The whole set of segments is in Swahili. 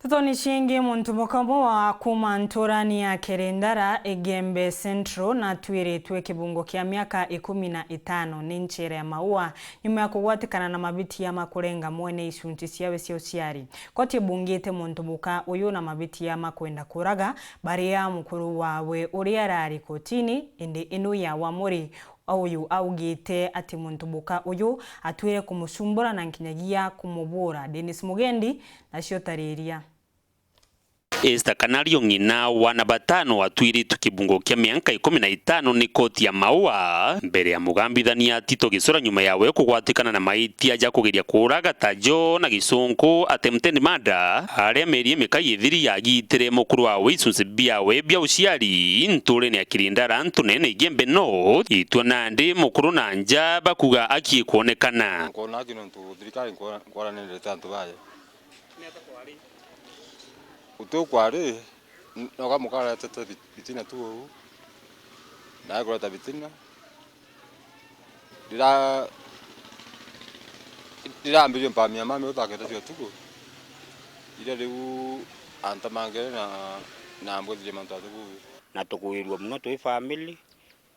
Tutoni shingi muntu mukamo wa kumantorani ya Kerendara Egembe Central na twiri twe kibungo kia miaka 15 ni nchere ya maua nyuma ya kugwatikana na mabiti ya makurenga mwene isunti siyawe sio siari. Koti bungite muntu muka uyu na mabiti ya makwenda kuraga bari ya mukuru wawe uriarari kotini indi inu ya wamuri uyu augite ati muntu buka uyu atwire kumusumbura na nkinyagia kumubura. Dennis Mugendi na Shotariria. Esta kanario ngina wana batano watwiri tukibungo kia miaka 15 ni koti ya maua mbere ya mugambithania Tito Gisora nyuma yawe kugwatikana na maiti aja kugeria kuraga Tajo na Gisonko attempted murder aria meri emeka yithiri yagitire mukuru wawe isunse biawe bia uciari nture ni Kerendara Antonene Egembe no itwa nandi mukuru na nja bakuga akikuonekana kona kino ntu thirikari kwara nende tantu baye uto kwari noga mukara tata bitina tu na gora bitina dira ambiyo mpamia mame utaketa sio tuko ira riu antamangere na mbodhi mantu atuku na tukuirwo muno twi family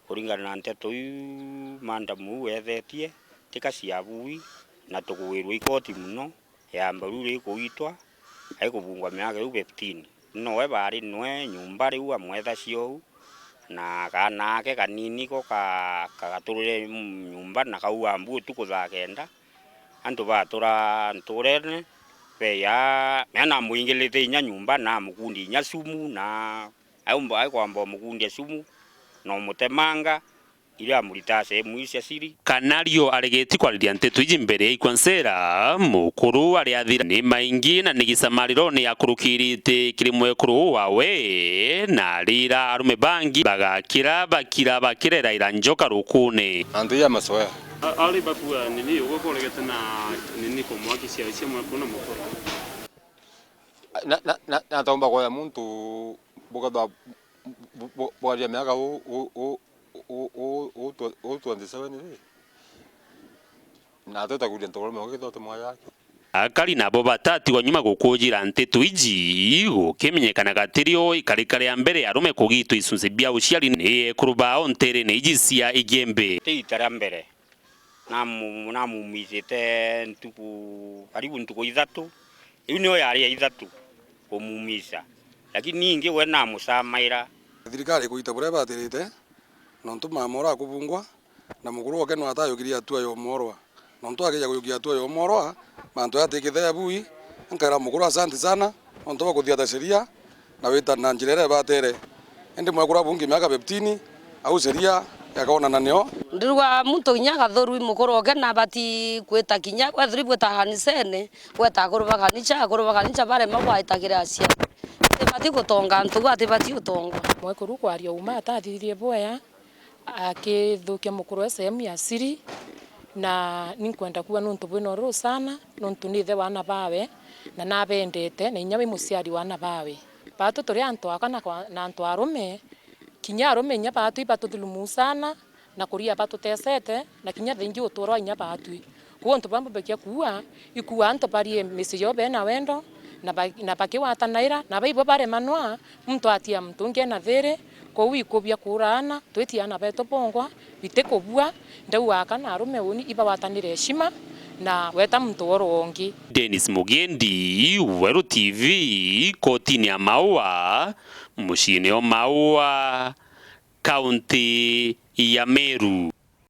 kuringana na nteto manda mu wethetie tika ciabui na tukuirwo ikoti muno ya mbaruri kuitwa ai kubungwa miaka 15 no we bari nwe nyumba riu amwetha cio na kana ke kanini ko kagaturire nyumba na kaua mbu tukuthakenda antu batura nturene pe ya mena muingilite nya nyumba na mukundi nya sumu na ai kwamba mukundi sumu no mutemanga ira muritase muisha siri kanario aregeti kwariria nteto iji mbere ikwansera mukuru ari athira ni maingi na nigisamariro ni akurukirite kirimwe kuru wawe na rira arume bangi bagakira bakirera iranjoka rukune antu ya masoya ali bakua nini ugokoregete na nini komwaki cia cia mwakuna mukuru na tomba kwa muntu bogada bogada miaka o 27 ni na tota kulia ntoro mo gitoto mwaya akari nabo batati wa nyuma gukujira nteto iji gukimenyekana gatirio ikarikare ya mbere arume kugitwa isunze bia uciari ni kurubao ntere ne iji cia Egembe itara mbere na mumizite ntuku karibu ntuku 3 iu niyo yari 3 kumumisa lakini ningi we na musamaira thirikari kuita bure batirite nontu mamora kubungwa na mukuru wake no atayukiria atua yo morwa nontu akija kuyukia atua yo morwa mantu yatikithe abui nkara mukuru asante sana nontu bakuthia ta sheria na wita na njirere batere ende mwakura bungi miaka 15 au sheria yakaona nanio ndirwa muntu nyaga thoru mukuru wake na bati kweta kinya kwa thribu ta hanisene kweta kuruba kanicha bare magwaitagira acia bati gutonga ntu bati utonga mwekuru kwario uma atathirie boya akithukia mukuru SM ya siri na ninkwenda kuwa nuntu bwino ru sana nuntu nithe wana bawe na nabendete na inyawe musiari wana bawe batu turi antu akana na antu arume kinya arume nya batu ibatuthulumu sana na kuria batu tesete na kinya thingi utoro nya batu kuo ntu bambo bekia kuwa ikuwa antu parie misiyo bena wendo na bakiwatanaira na baibo bare manwa mtu atia mtu ngena there ko wikubia kurana twetiana beto bongwa bitekobua ndau akana arume uni iba watanire heshima na weta mtu worongi. Dennis Mugendi, Weru TV, kotini ya maua, mushine o maua, kaunti ya Meru.